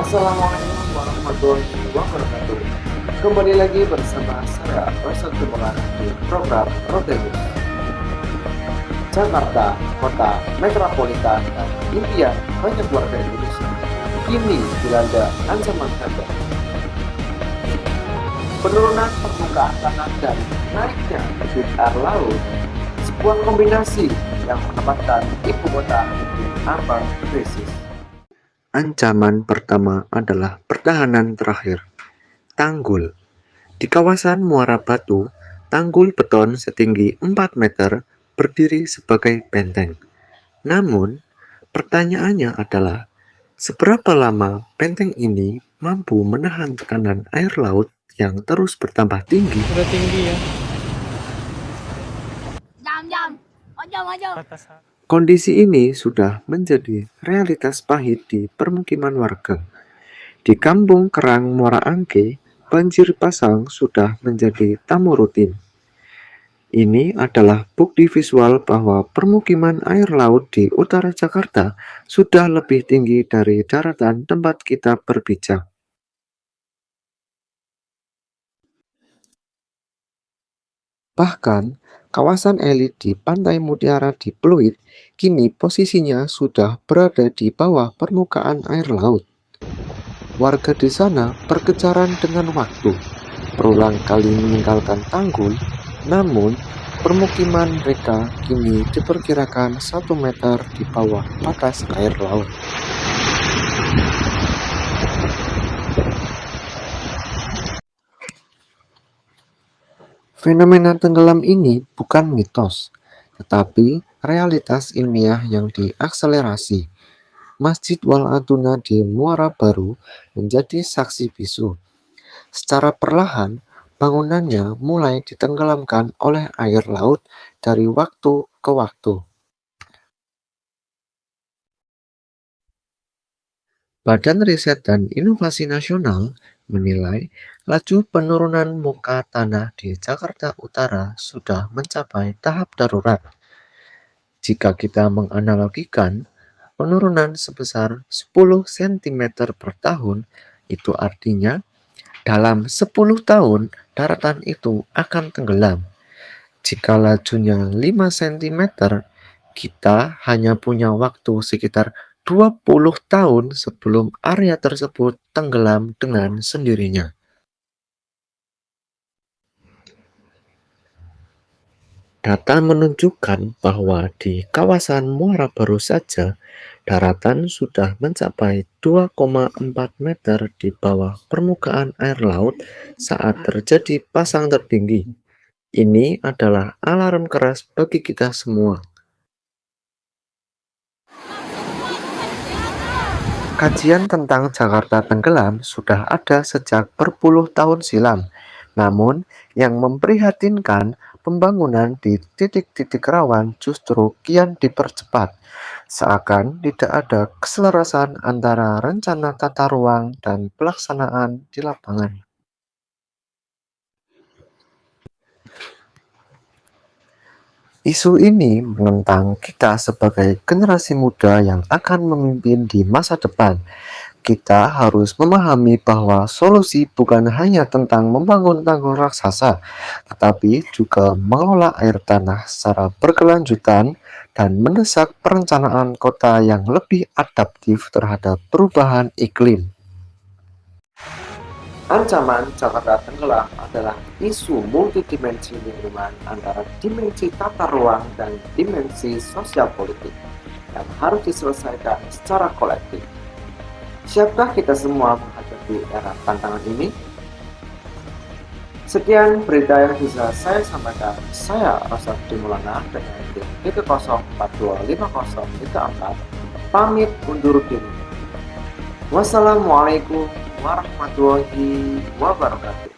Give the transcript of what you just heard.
Assalamualaikum warahmatullahi wabarakatuh. Kembali lagi bersama saya, Rasul Timurana di program Rotebus. Jakarta, kota metropolitan dan impian banyak warga Indonesia, kini dilanda ancaman ganda. Penurunan permukaan tanah dan naiknya debit air laut, sebuah kombinasi yang menempatkan ibu kota di ambang krisis. Ancaman pertama adalah pertahanan terakhir, tanggul. Di kawasan Muara Batu, tanggul beton setinggi 4 meter berdiri sebagai benteng. Namun, pertanyaannya adalah, seberapa lama benteng ini mampu menahan tekanan air laut yang terus bertambah tinggi? Udah tinggi ya. Kondisi ini sudah menjadi realitas pahit di permukiman warga. Di Kampung Kerang Muara Angke, banjir pasang sudah menjadi tamu rutin. Ini adalah bukti visual bahwa permukiman air laut di utara Jakarta sudah lebih tinggi dari daratan tempat kita berpijak. Bahkan, kawasan elit di Pantai Mutiara di Pluit kini posisinya sudah berada di bawah permukaan air laut. Warga di sana berkejaran dengan waktu, berulang kali meninggalkan tanggul, namun permukiman mereka kini diperkirakan 1 meter di bawah batas air laut. Fenomena tenggelam ini bukan mitos, tetapi realitas ilmiah yang diakselerasi. Masjid Wal Aduna di Muara Baru menjadi saksi bisu. Secara perlahan, bangunannya mulai ditenggelamkan oleh air laut dari waktu ke waktu. Badan Riset dan Inovasi Nasional menilai laju penurunan muka tanah di Jakarta Utara sudah mencapai tahap darurat. Jika kita menganalogikan, penurunan sebesar 10 cm per tahun, itu artinya dalam 10 tahun daratan itu akan tenggelam. Jika lajunya 5 cm, kita hanya punya waktu sekitar 20 tahun sebelum area tersebut tenggelam dengan sendirinya. Data menunjukkan bahwa di kawasan Muara Baru saja, daratan sudah mencapai 2,4 meter di bawah permukaan air laut saat terjadi pasang tertinggi. Ini adalah alarm keras bagi kita semua. Kajian tentang Jakarta tenggelam sudah ada sejak berpuluh tahun silam. Namun, yang memprihatinkan, pembangunan di titik-titik rawan justru kian dipercepat. Seakan tidak ada keselarasan antara rencana tata ruang dan pelaksanaan di lapangan. Isu ini menentang kita sebagai generasi muda yang akan memimpin di masa depan. Kita harus memahami bahwa solusi bukan hanya tentang membangun tanggul raksasa, tetapi juga mengelola air tanah secara berkelanjutan dan mendesak perencanaan kota yang lebih adaptif terhadap perubahan iklim. Ancaman Jakarta tenggelam adalah isu multidimensi lingkungan antara dimensi tata ruang dan dimensi sosial politik yang harus diselesaikan secara kolektif. Siapkah kita semua menghadapi era tantangan ini? Sekian berita yang bisa saya sampaikan. Saya Rasul Timurana dengan tim 30425034 pamit undur diri. Wassalamualaikum warahmatullahi wabarakatuh.